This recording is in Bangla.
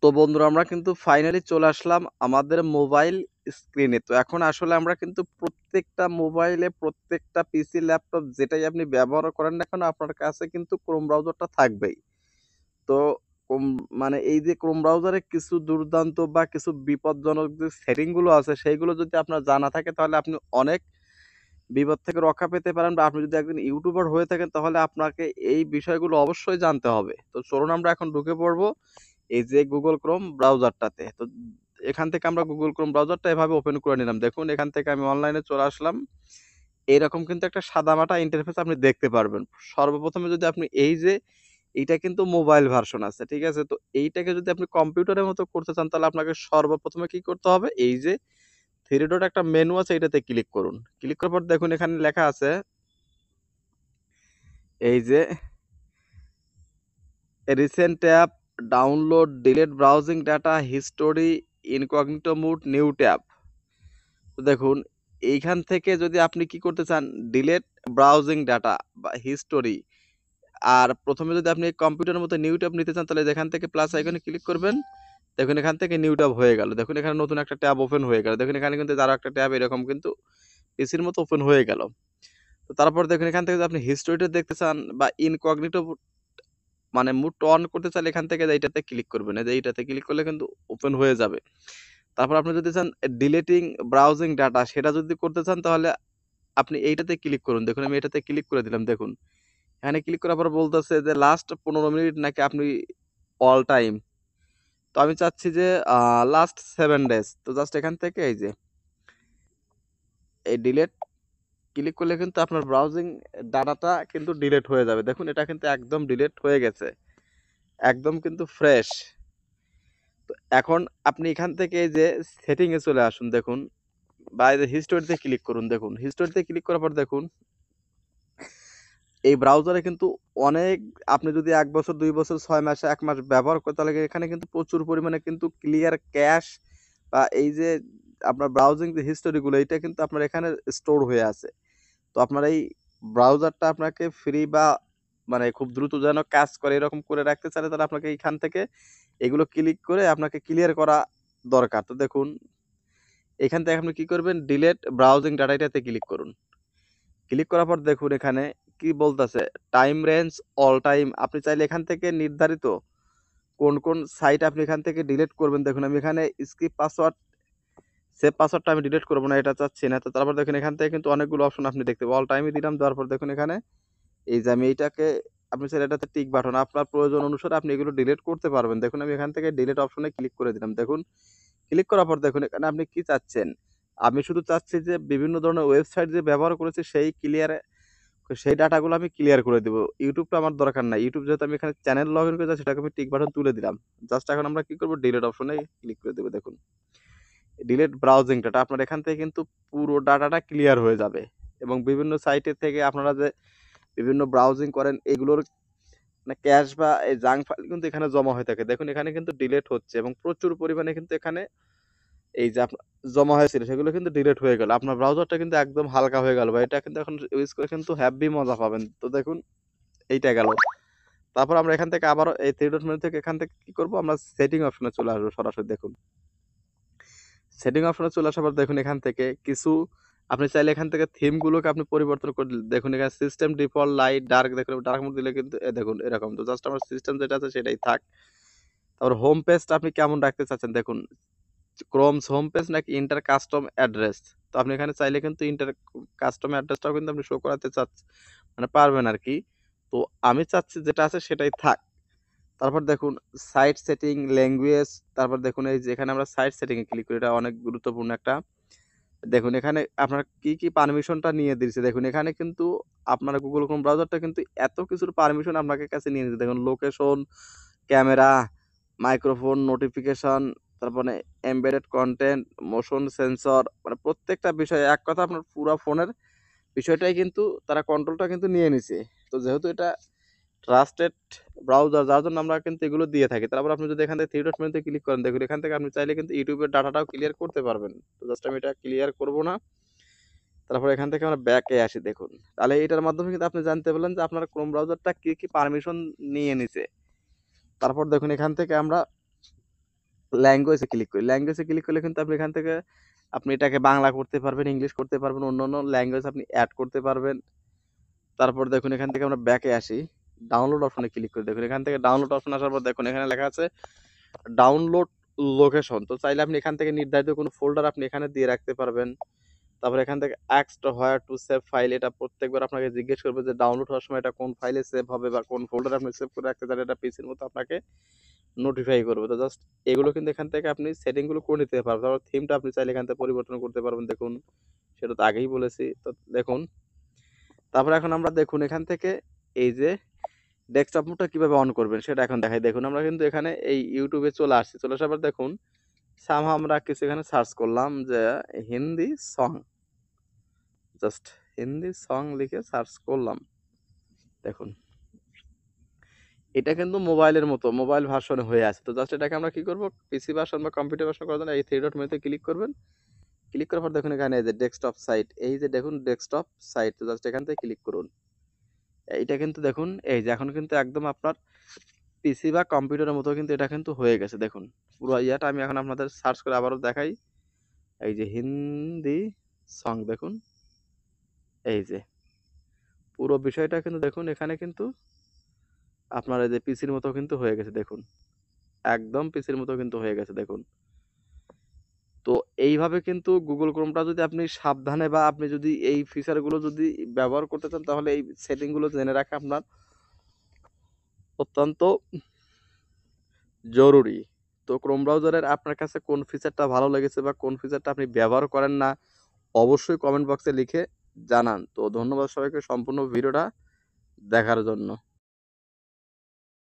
তো বন্ধুরা আমরা কিন্তু ফাইনালি চলে আসলাম আমাদের মোবাইল স্ক্রিনে। তো এখন আসলে আমরা কিন্তু প্রত্যেকটা মোবাইলে, প্রত্যেকটা পিসি, ল্যাপটপ যেটাই আপনি ব্যবহার করেন না কেন আপনার কাছে কিন্তু ক্রোম ব্রাউজারটা থাকবেই। তো ক্রোম মানে এই যে ক্রোম ব্রাউজারে কিছু দুর্দান্ত বা কিছু বিপজ্জনক যে সেটিং গুলো আছে সেইগুলো যদি আপনার জানা থাকে তাহলে আপনি অনেক বিপদ থেকে রক্ষা পেতে পারেন, বা আপনি যদি একজন ইউটিউবার হয়ে থাকেন তাহলে আপনাকে এই বিষয়গুলো অবশ্যই জানতে হবে। তো চলুন আমরা এখন ঢুকে পড়বো এই যে গুগল ক্রোম ব্রাউজারটাতে। তো এখান থেকে আমরা গুগল ক্রোম ব্রাউজারটা এভাবে ওপেন করে নিলাম। দেখুন এখান থেকে আমি অনলাইনে চলে আসলাম। এরকম কিন্তু একটা সাদামাটা ইন্টারফেস আপনি দেখতে পারবেন। সর্বপ্রথমে যদি আপনি এই যে এইটা কিন্তু মোবাইল ভার্সন আছে, ঠিক আছে? তো এইটাকে যদি আপনি কম্পিউটারের মতো করতে চান তাহলে আপনাকে সর্বপ্রথমে কি করতে হবে? এই যে 3 ডট একটা মেনু আছে এটাতে ক্লিক করুন। ক্লিক করার পর দেখুন এখানে লেখা আছে এই যে recent tab, download, delete browsing data, history, incognito mode, new tab. তো দেখুন এইখান থেকে যদি আপনি কি করতে চান ডিলিট ব্রাউজিং ডাটা বা হিস্টোরি, আর প্রথমে যদি আপনি কম্পিউটারের মতো নিউ ট্যাব নিতে চান তাহলে যেখান থেকে প্লাস আইকনে ক্লিক করবেন। দেখুন এখান থেকে নিউ ট্যাব হয়ে গেল। দেখুন এখানে নতুন একটা ট্যাব ওপেন হয়ে গেল। দেখুন এখানে কিন্তু আরো একটা ট্যাব এরকম কিন্তু পিসির মতো ওপেন হয়ে গেল। তো তারপর দেখুন এখান থেকে যদি আপনি হিস্টোরিটা দেখতে চান বা ইনকগনিটো মানে মুড অন করতে চাইলে এখান থেকে এইটাতে ক্লিক করবেন। এই যে এইটাতে ক্লিক করলে কিন্তু ওপেন হয়ে যাবে। তারপর আপনি যদি চান ডিলিটিং ব্রাউজিং ডাটা সেটা যদি করতে চান তাহলে আপনি এইটাতে ক্লিক করুন। দেখুন আমি এটাতে ক্লিক করে দিলাম দেখুন। এখানে ক্লিক করার পর বলতেছে যে লাস্ট 15 মিনিট নাকি আপনি অল টাইম। তো আমি চাচ্ছি যে লাস্ট 7 ডেজ। তো জাস্ট এখান থেকে এই যে এই ডিলিট ক্লিক করলে কিন্তু আপনার ব্রাউজিং ডাটাটা কিন্তু ডিলিট হয়ে যাবে। দেখুন এটা কিন্তু একদম ডিলিট হয়ে গেছে। একদম কিন্তু ফ্রেশ। তো এখন আপনি এখান থেকে এই যে সেটিং এ চলে আসুন দেখুন, বা এই যে হিস্টোরিতে ক্লিক করুন। দেখুন হিস্টোরিতে ক্লিক করার পর দেখুন এই ব্রাউজারে কিন্তু অনেক, আপনি যদি 1 বছর 2 বছর 6 মাস 1 মাস ব্যবহার করেন তাহলে এখানে কিন্তু প্রচুর পরিমাণে কিন্তু ক্লিয়ার ক্যাশ বা এই যে আপনার ব্রাউজিং যে হিস্টোরি গুলো এটা কিন্তু আপনার এখানে স্টোর হয়ে আছে। তো আপনার এই ব্রাউজারটা আপনাকে ফ্রি বা মানে খুব দ্রুত যেন কাজ করে এরকম করে রাখতে চাইলে তাহলে আপনাকে এইখান থেকে এগুলো ক্লিক করে আপনাকে ক্লিয়ার করা দরকার। তো দেখুন এখান থেকে আপনি কি করবেন ডিলিট ব্রাউজিং ডাটা এটাতে ক্লিক করুন। ক্লিক করার পর দেখুন এখানে কি বলতেছে টাইম রেঞ্জ অল টাইম। আপনি চাইলে এখান থেকে নির্ধারিত কোন কোন সাইট আপনি এখান থেকে ডিলিট করবেন। দেখুন আমি এখানে স্কিপ পাসওয়ার্ড, সেভ পাসওয়ার্ডটা আমি ডিলিট করবো না, এটা চাচ্ছি না। তো তারপর দেখুন এখান থেকে কিন্তু অনেকগুলো অপশন আপনি দেখতে পাবেন। অল টাইমই দিলাম, দেওয়ার পর দেখুন এখানে এই যে আমি এইটাকে আপনি চাইলে এটাতে টিক বাটন আপনার প্রয়োজন অনুসারে আপনি এগুলো ডিলিট করতে পারবেন। দেখুন আমি এখান থেকে ডিলিট অপশনে ক্লিক করে দিলাম। দেখুন ক্লিক করার পর দেখুন এখানে আপনি কি চাচ্ছেন। আমি শুধু চাচ্ছি যে বিভিন্ন ধরনের ওয়েবসাইট যে ব্যবহার করেছি সেই ডাটাগুলো আমি ক্লিয়ার করে দেবো। ইউটিউবটা আমার দরকার নাই। ইউটিউব যেহেতু আমি এখানে চ্যানেল লগ ইন করেছি সেটাকে আমি টিক বাটন তুলে দিলাম। জাস্ট এখন আমরা কি করবো ডিলিট অপশনে ক্লিক করে দেবো। দেখুন ডিলিট ব্রাউজিং ডাটা আপনার এখান থেকে কিন্তু পুরো ডাটাটা ক্লিয়ার হয়ে যাবে, এবং বিভিন্ন সাইটের থেকে আপনারা যে বিভিন্ন ব্রাউজিং করেন এগুলোর মানে ক্যাশ বা এই জাঙ্ক ফাইল কিন্তু এখানে জমা হয়ে থাকে। দেখুন এখানে কিন্তু ডিলিট হচ্ছে এবং প্রচুর পরিমাণে কিন্তু এখানে এই যে আপনার জমা হয়েছিল সেগুলো কিন্তু ডিলিট হয়ে গেল। আপনার ব্রাউজারটা কিন্তু একদম হালকা হয়ে গেল, বা এটা কিন্তু এখন ইউজ করে কিন্তু হ্যাভি মজা পাবেন। তো দেখুন এইটা গেল। তারপর আমরা এখান থেকে আবারও এই থ্রি ডট মেনু থেকে এখান থেকে কি করব আমরা সেটিং অপশনে চলে আসবো সরাসরি। দেখুন সেটিং অপশনে চলে আসার পর দেখুন এখান থেকে কিছু আপনি চাইলে এখান থেকে থিম গুলোকে আপনি পরিবর্তন করে দেখুন এখানে সিস্টেম ডিফল্ট লাইট ডার্ক, দেখুন ডার্ক মোড দিলে কিন্তু দেখুন এরকম। তো জাস্ট আমার সিস্টেম যেটা আছে সেটাই থাক। তারপর হোম পেজটা আপনি কেমন রাখতে চাচ্ছেন দেখুন ক্রোমস হোম পেজ নাকি ইন্টার কাস্টম অ্যাড্রেস। তো আপনি এখানে চাইলে কিন্তু ইন্টার কাস্টম অ্যাড্রেসটাও কিন্তু আপনি শো করাতে চাচ্ছেন, মানে পারবেন আর কি। তো আমি চাচ্ছি যেটা আছে সেটাই থাক। তারপর দেখুন সাইট সেটিং ল্যাঙ্গুয়েজ, তারপর দেখুন এই যে এখানে আমরা সাইট সেটিং এ ক্লিক করি, এটা অনেক গুরুত্বপূর্ণ একটা। দেখুন এখানে আপনার কি কি পারমিশনটা নিয়ে দিয়েছে। দেখুন এখানে কিন্তু আপনার গুগল ক্রোম ব্রাউজারটা কিন্তু এত কিছুর পারমিশন আপনাকে কাছে নিয়ে নিচ্ছে। দেখুন লোকেশন, ক্যামেরা, মাইক্রোফোন, নোটিফিকেশন, তারপরে এমবেডেড কন্টেন্ট, মোশন সেন্সর, মানে প্রত্যেকটা বিষয় এক কথা আপনার পুরো ফোনের বিষয়টাই কিন্তু তারা কন্ট্রোলটা কিন্তু নিয়ে নিছে। তো যেহেতু এটা ট্রাস্টেড ব্রাউজার যার জন্য আমরা কিন্তু এগুলো দিয়ে থাকি। তারপর আপনি যদি এখান থেকে থ্রি ডট মেনুতে ক্লিক করেন দেখুন এখান থেকে আপনি চাইলে কিন্তু ইউটিউবের ডাটাটাও ক্লিয়ার করতে পারবেন। তো জাস্ট আমি এটা ক্লিয়ার করব না। তারপর এখান থেকে আমরা ব্যাকে আসি দেখুন। তাহলে এটার মাধ্যমে কিন্তু আপনি জানতে পারলেন যে আপনার ক্রোম ব্রাউজারটা কি কি পারমিশন নিয়ে নিছে। তারপর দেখুন এখান থেকে আমরা ল্যাঙ্গুয়েজে ক্লিক করি। ল্যাঙ্গুয়েজে ক্লিক করলে কিন্তু আপনি এখান থেকে আপনি এটাকে বাংলা করতে পারবেন, ইংলিশ করতে পারবেন, অন্যান্য ল্যাঙ্গুয়েজ আপনি এড করতে পারবেন। তারপর দেখুন এখান থেকে আমরা ব্যাকে আসি। ডাউনলোড অপশনে ক্লিক করি। দেখুন এখান থেকে ডাউনলোড অপশন আসার পর দেখুন এখানে লেখা আছে ডাউনলোড লোকেশন। তো চাইলে আপনি এখান থেকে নির্ধারিত কোনো ফোল্ডার আপনি এখানে দিয়ে রাখতে পারবেন। তারপর এখান থেকে asked where to save file, এটা প্রত্যেকবার আপনাকে জিজ্ঞেস করবে যে ডাউনলোড হওয়ার সময় এটা কোন ফাইলে সেভ হবে বা কোন ফোল্ডারে আপনি সেভ করে রাখতে চান, এটা পিসির মতো আপনাকে নোটিফাই করবে। তো জাস্ট এগুলো কিন্তু এখান থেকে আপনি সেটিং গুলো করে নিতে পারবেন। তারপর থিমটা আপনি চাইলে এখান থেকে পরিবর্তন করতে পারবেন। দেখুন সেটা তো আগেই বলেছি। তো দেখুন তারপর এখন আমরা দেখুন এখান থেকে এই যে ডেস্কটপ মোডটা কিভাবে অন করবেন সেটা এখন দেখাই। দেখুন আমরা কিন্তু এখানে এই ইউটিউবে চলে আসছি। চলে আসার পর দেখুন সামহাউ আমরা কিছু এখানে সার্চ করলাম যে Hindi song, just Hindi song লিখে সার্চ করলাম। দেখুন এটা কিন্তু মোবাইলের মতো মোবাইল ভার্সনে হয়ে আছে। তো জাস্ট এটাকে আমরা কি করব, পিসি ভার্সন বা কম্পিউটার ভার্সন করার জন্য এই থ্রি ডট মেনুতে ক্লিক করবেন। ক্লিক করার পর দেখুন এখানে এই যে ডেস্কটপ সাইট, এই যে দেখুন ডেস্কটপ সাইট, তো জাস্ট এখান থেকে ক্লিক করুন। এইটা কিন্তু দেখুন এই যে এখন কিন্তু একদম আপনার পিসি বা কম্পিউটারের মতো কিন্তু এটা কিন্তু হয়ে গেছে। দেখুন পুরো ইয়াটা আমি এখন আপনাদের সার্চ করে আবারও দেখাই। এই যে হিন্দি সং দেখুন, এই যে পুরো বিষয়টা কিন্তু দেখুন এখানে কিন্তু আপনার এই যে পিসির মতো কিন্তু হয়ে গেছে। দেখুন একদম পিসির মতো কিন্তু হয়ে গেছে দেখুন। তো এইভাবে কিন্তু গুগল ক্রোমটা যদি আপনি সাবধানে বা আপনি যদি এই ফিচারগুলো যদি ব্যবহার করতে চান তাহলে এই সেটিংগুলো জেনে রাখা আপনার অত্যন্ত জরুরি। তো ক্রোম ব্রাউজারের আপনার কাছে কোন ফিচারটা ভালো লেগেছে বা কোন ফিচারটা আপনি ব্যবহার করেন না অবশ্যই কমেন্ট বক্সে লিখে জানান। তো ধন্যবাদ সবাইকে সম্পূর্ণ ভিডিওটা দেখার জন্য।